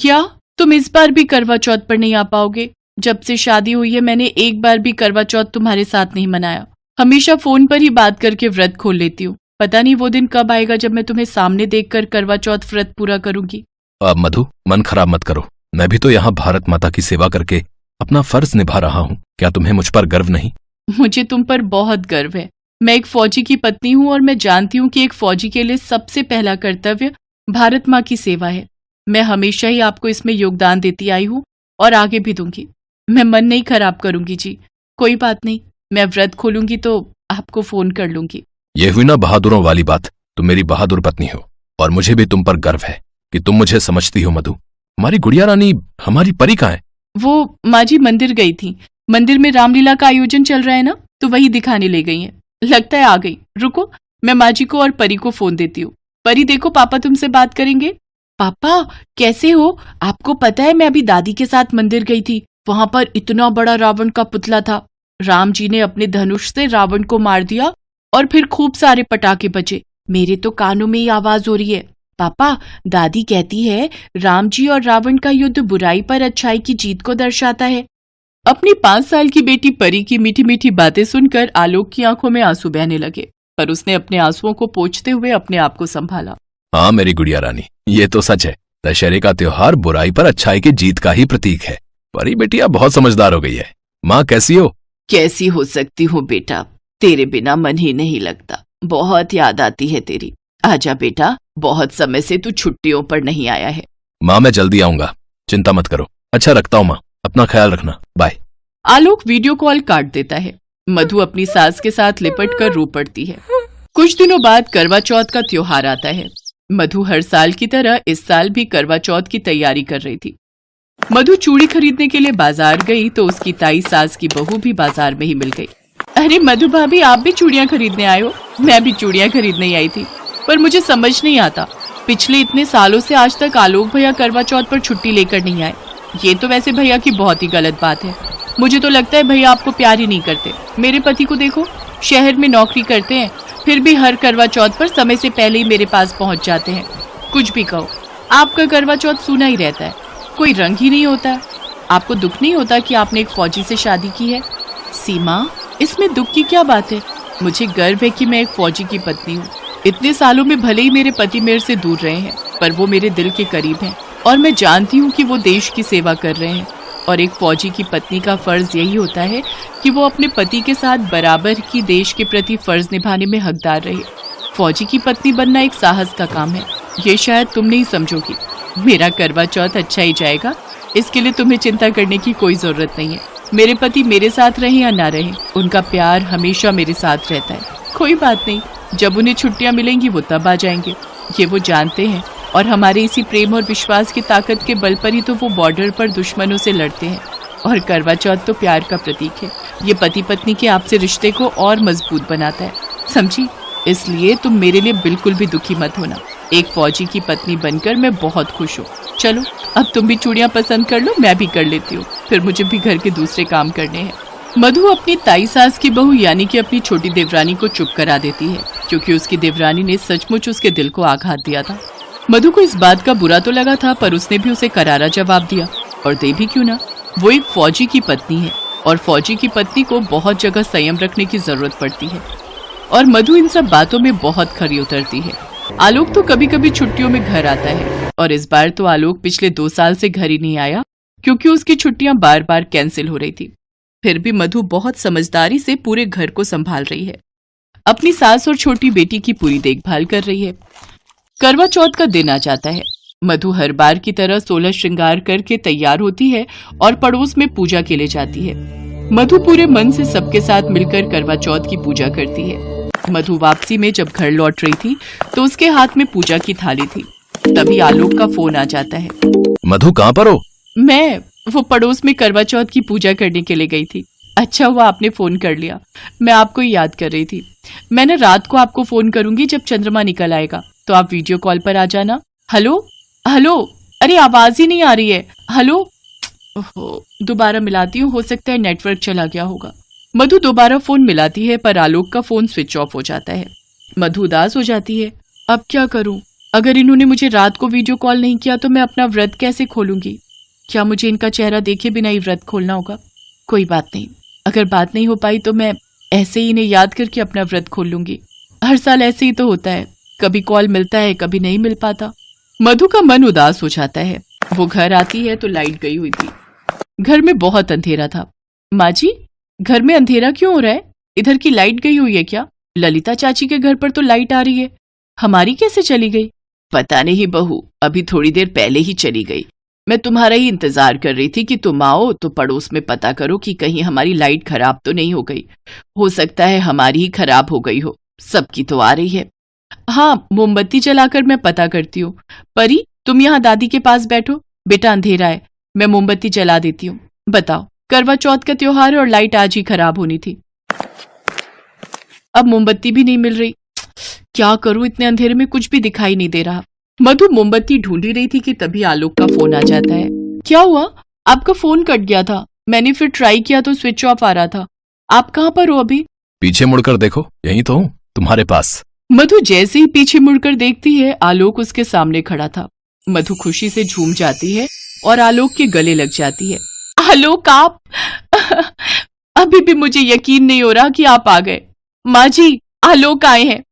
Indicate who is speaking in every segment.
Speaker 1: क्या तुम इस बार भी करवा चौथ पर नहीं आ पाओगे? जब से शादी हुई है मैंने एक बार भी करवा चौथ तुम्हारे साथ नहीं मनाया। हमेशा फोन पर ही बात करके व्रत खोल लेती हूँ। पता नहीं वो दिन कब आएगा जब मैं तुम्हें सामने देखकर करवा चौथ व्रत पूरा करूंगी।
Speaker 2: अब मधु, मन खराब मत करो। मैं भी तो यहाँ भारत माता की सेवा करके अपना फर्ज निभा रहा हूँ। क्या तुम्हें मुझ पर गर्व नहीं?
Speaker 1: मुझे तुम पर बहुत गर्व है। मैं एक फौजी की पत्नी हूँ और मैं जानती हूँ कि एक फौजी के लिए सबसे पहला कर्तव्य भारत माँ की सेवा है। मैं हमेशा ही आपको इसमें योगदान देती आई हूँ और आगे भी दूंगी। मैं मन नहीं खराब करूंगी जी। कोई बात नहीं, मैं व्रत खोलूंगी तो आपको फोन कर लूंगी।
Speaker 2: ये हुई ना बहादुरों वाली बात। तुम मेरी बहादुर पत्नी हो और मुझे भी तुम पर गर्व है कि तुम मुझे समझती हो। मधु, हमारी गुड़िया रानी, हमारी परी कहाँ है?
Speaker 1: वो माँ जी मंदिर गई थी। मंदिर में रामलीला का आयोजन चल रहा है ना, तो वही दिखाने ले गई है। लगता है आ गई। रुको, मैं माँ जी को और परी को फोन देती हूँ। परी देखो, पापा तुमसे बात करेंगे। पापा कैसे हो? आपको पता है मैं अभी दादी के साथ मंदिर गई थी। वहां पर इतना बड़ा रावण का पुतला था। राम जी ने अपने धनुष से रावण को मार दिया और फिर खूब सारे पटाखे बजे। मेरे तो कानों में ही आवाज हो रही है। पापा, दादी कहती है राम जी और रावण का युद्ध बुराई पर अच्छाई की जीत को दर्शाता है। अपनी 5 साल की बेटी परी की मीठी मीठी बातें सुनकर आलोक की आंखों में आंसू बहने लगे, पर उसने अपने आंसुओं को पोंछते हुए अपने आप को संभाला।
Speaker 2: हाँ मेरी गुड़िया रानी, ये तो सच है। दशहरे का त्योहार बुराई पर अच्छाई की जीत का ही प्रतीक है। परी बेटिया बहुत समझदार हो गई है। माँ कैसी हो?
Speaker 1: कैसी हो सकती हूँ बेटा, तेरे बिना मन ही नहीं लगता। बहुत याद आती है तेरी। आजा बेटा, बहुत समय से तू छुट्टियों पर नहीं आया है।
Speaker 2: माँ मैं जल्दी आऊंगा, चिंता मत करो। अच्छा रखता हूँ माँ, अपना ख्याल रखना, बाय।
Speaker 1: आलोक वीडियो कॉल काट देता है। मधु अपनी सास के साथ लिपट कर रो पड़ती है। कुछ दिनों बाद करवा चौथ का त्योहार आता है। मधु हर साल की तरह इस साल भी करवा चौथ की तैयारी कर रही थी। मधु चूड़ी खरीदने के लिए बाजार गई तो उसकी ताई सास की बहू भी बाजार में ही मिल गई। अरे मधु भाभी, आप भी चूड़ियां खरीदने आए हो? मैं भी चूड़ियां खरीदने ही आई थी, पर मुझे समझ नहीं आता, पिछले इतने सालों से आज तक आलोक भैया करवा चौथ पर छुट्टी लेकर नहीं आए। ये तो वैसे भैया की बहुत ही गलत बात है। मुझे तो लगता है भैया आपको प्यार ही नहीं करते। मेरे पति को देखो, शहर में नौकरी करते हैं, फिर भी हर करवा चौथ पर समय से पहले ही मेरे पास पहुंच जाते हैं। कुछ भी कहो, आपका करवा चौथ सूना ही रहता है, कोई रंग ही नहीं होता। आपको दुख नहीं होता कि आपने एक फौजी से शादी की है? सीमा, इसमें दुख की क्या बात है? मुझे गर्व है कि मैं एक फौजी की पत्नी हूँ। इतने सालों में भले ही मेरे पति मेरे से दूर रहे हैं, पर वो मेरे दिल के करीब हैं और मैं जानती हूँ कि वो देश की सेवा कर रहे हैं। और एक फौजी की पत्नी का फर्ज यही होता है कि वो अपने पति के साथ बराबर की देश के प्रति फर्ज निभाने में हकदार रहे। फौजी की पत्नी बनना एक साहस का काम है, ये शायद तुम नहीं समझोगी। मेरा करवा चौथ अच्छा ही जाएगा, इसके लिए तुम्हें चिंता करने की कोई जरूरत नहीं है। मेरे पति मेरे साथ रहे या ना रहे, उनका प्यार हमेशा मेरे साथ रहता है। कोई बात नहीं, जब उन्हें छुट्टियां मिलेंगी वो तब आ जाएंगे। ये वो जानते हैं और हमारे इसी प्रेम और विश्वास की ताकत के बल पर ही तो वो बॉर्डर पर दुश्मनों से लड़ते हैं। और करवा चौथ तो प्यार का प्रतीक है। ये पति पत्नी के आपसे रिश्ते को और मजबूत बनाता है, समझी? इसलिए तुम मेरे लिए बिल्कुल भी दुखी मत होना। एक फौजी की पत्नी बनकर मैं बहुत खुश हूँ। चलो अब तुम भी चूड़ियां पसंद कर लो, मैं भी कर लेती हूँ, फिर मुझे भी घर के दूसरे काम करने हैं। मधु अपनी ताई सास की बहू यानी कि अपनी छोटी देवरानी को चुप करा देती है, क्योंकि उसकी देवरानी ने सचमुच उसके दिल को आघात दिया था। मधु को इस बात का बुरा तो लगा था, पर उसने भी उसे करारा जवाब दिया, और दे भी क्यों ना। वो एक फौजी की पत्नी है और फौजी की पत्नी को बहुत जगह संयम रखने की जरूरत पड़ती है, और मधु इन सब बातों में बहुत खरी उतरती है। आलोक तो कभी कभी छुट्टियों में घर आता है, और इस बार तो आलोक पिछले 2 साल से घर ही नहीं आया, क्योंकि उसकी छुट्टियां बार बार कैंसिल हो रही थी। फिर भी मधु बहुत समझदारी से पूरे घर को संभाल रही है, अपनी सास और छोटी बेटी की पूरी देखभाल कर रही है। करवा चौथ का दिन आ जाता है। मधु हर बार की तरह 16 श्रृंगार करके तैयार होती है और पड़ोस में पूजा के लिए जाती है। मधु पूरे मन से सबके साथ मिलकर करवा चौथ की पूजा करती है। मधु वापसी में जब घर लौट रही थी तो उसके हाथ में पूजा की थाली थी। तभी आलोक का फोन आ जाता है।
Speaker 2: मधु कहाँ पर हो?
Speaker 1: मैं वो पड़ोस में करवा चौथ की पूजा करने के लिए गई थी। अच्छा हुआ आपने फोन कर लिया, मैं आपको याद कर रही थी। मैंने रात को आपको फोन करूंगी जब चंद्रमा निकल आएगा, तो आप वीडियो कॉल पर आ जाना। हेलो हेलो, अरे आवाज ही नहीं आ रही है। हेलो, दोबारा मिलाती हूँ, हो सकता है नेटवर्क चला गया होगा। मधु दोबारा फोन मिलाती है, पर आलोक का फोन स्विच ऑफ हो जाता है। मधु उदास हो जाती है। अब क्या करूं? अगर इन्होंने मुझे रात को वीडियो कॉल नहीं किया तो मैं अपना व्रत कैसे खोलूंगी? क्या मुझे इनका चेहरा देखे बिना ही व्रत खोलना होगा? कोई बात नहीं, अगर बात नहीं हो पाई तो मैं ऐसे ही इन्हें याद करके अपना व्रत खोल लूंगी। हर साल ऐसे ही तो होता है, कभी कॉल मिलता है कभी नहीं मिल पाता। मधु का मन उदास हो जाता है। वो घर आती है तो लाइट गई हुई थी। घर में बहुत अंधेरा था। माँ जी, घर में अंधेरा क्यों हो रहा है? इधर की लाइट गई हुई है क्या? ललिता चाची के घर पर तो लाइट आ रही है, हमारी कैसे चली गई? पता नहीं बहू, अभी थोड़ी देर पहले ही चली गई। मैं तुम्हारा ही इंतजार कर रही थी कि तुम आओ तो पड़ोस में पता करो कि कहीं हमारी लाइट खराब तो नहीं हो गई। हो सकता है हमारी ही खराब हो गई हो, सबकी तो आ रही है। हाँ, मोमबत्ती जलाकर मैं पता करती हूँ। परी, तुम यहाँ दादी के पास बैठो, बेटा अंधेरा है, मैं मोमबत्ती जला देती हूँ। बताओ, करवा चौथ का त्योहार है और लाइट आज ही खराब होनी थी, अब मोमबत्ती भी नहीं मिल रही। क्या करूं, इतने अंधेरे में कुछ भी दिखाई नहीं दे रहा। मधु मोमबत्ती ढूंढ ही रही थी कि तभी आलोक का फोन आ जाता है। क्या हुआ? आपका फोन कट गया था, मैंने फिर ट्राई किया तो स्विच ऑफ आ रहा था। आप कहाँ पर हो अभी?
Speaker 2: पीछे मुड़कर देखो, यहीं तो हूँ, तुम्हारे पास। मधु
Speaker 1: जैसे ही पीछे मुड़कर देखती है, आलोक उसके सामने खड़ा था। मधु खुशी से झूम जाती है और आलोक के गले लग जाती है। आलोक, आप अभी भी मुझे यकीन नहीं हो रहा कि आप आ गए। माँ जी, आलोक आए हैं।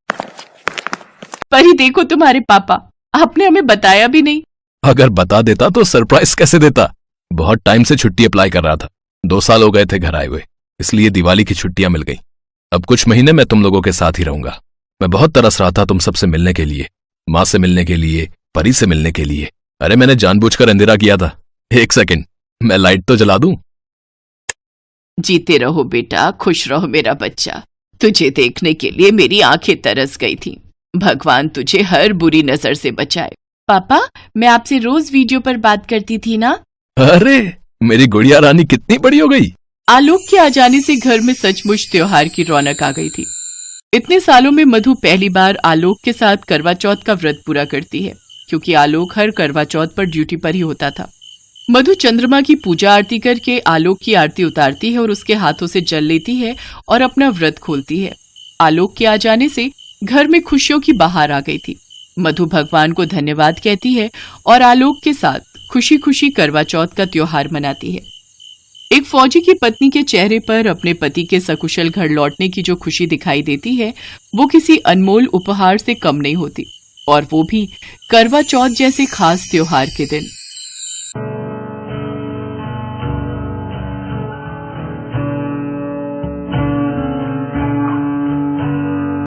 Speaker 1: परी, देखो तुम्हारे पापा, आपने हमें बताया भी नहीं।
Speaker 2: अगर बता देता तो सरप्राइज कैसे देता? बहुत टाइम से छुट्टी अप्लाई कर रहा था, 2 साल हो गए थे घर आए हुए, इसलिए दिवाली की छुट्टियां मिल गई। अब कुछ महीने मैं तुम लोगों के साथ ही रहूंगा। मैं बहुत तरस रहा था तुम सबसे मिलने के लिए, माँ से मिलने के लिए, परी से मिलने के लिए। अरे मैंने जानबूझकर अंधेरा किया था। 1 सेकंड, मैं लाइट तो जला दूं।
Speaker 1: जीते रहो बेटा, खुश रहो मेरा बच्चा। तुझे देखने के लिए मेरी आंखें तरस गई थी। भगवान तुझे हर बुरी नजर से बचाए। पापा, मैं आपसे रोज वीडियो पर बात करती थी ना?
Speaker 2: अरे मेरी गुड़िया रानी कितनी बड़ी हो गई।
Speaker 1: आलोक के आ जाने से घर में सचमुच त्योहार की रौनक आ गई थी। इतने सालों में मधु पहली बार आलोक के साथ करवा चौथ का व्रत पूरा करती है, क्योंकि आलोक हर करवा चौथ पर ड्यूटी पर ही होता था। मधु चंद्रमा की पूजा आरती करके आलोक की आरती उतारती है और उसके हाथों से जल लेती है और अपना व्रत खोलती है। आलोक के आ जाने से घर में खुशियों की बहार आ गई थी। मधु भगवान को धन्यवाद कहती है और आलोक के साथ खुशी खुशी करवा चौथ का त्योहार मनाती है। एक फौजी की पत्नी के चेहरे पर अपने पति के सकुशल घर लौटने की जो खुशी दिखाई देती है, वो किसी अनमोल उपहार से कम नहीं होती, और वो भी करवा चौथ जैसे खास त्योहार के दिन।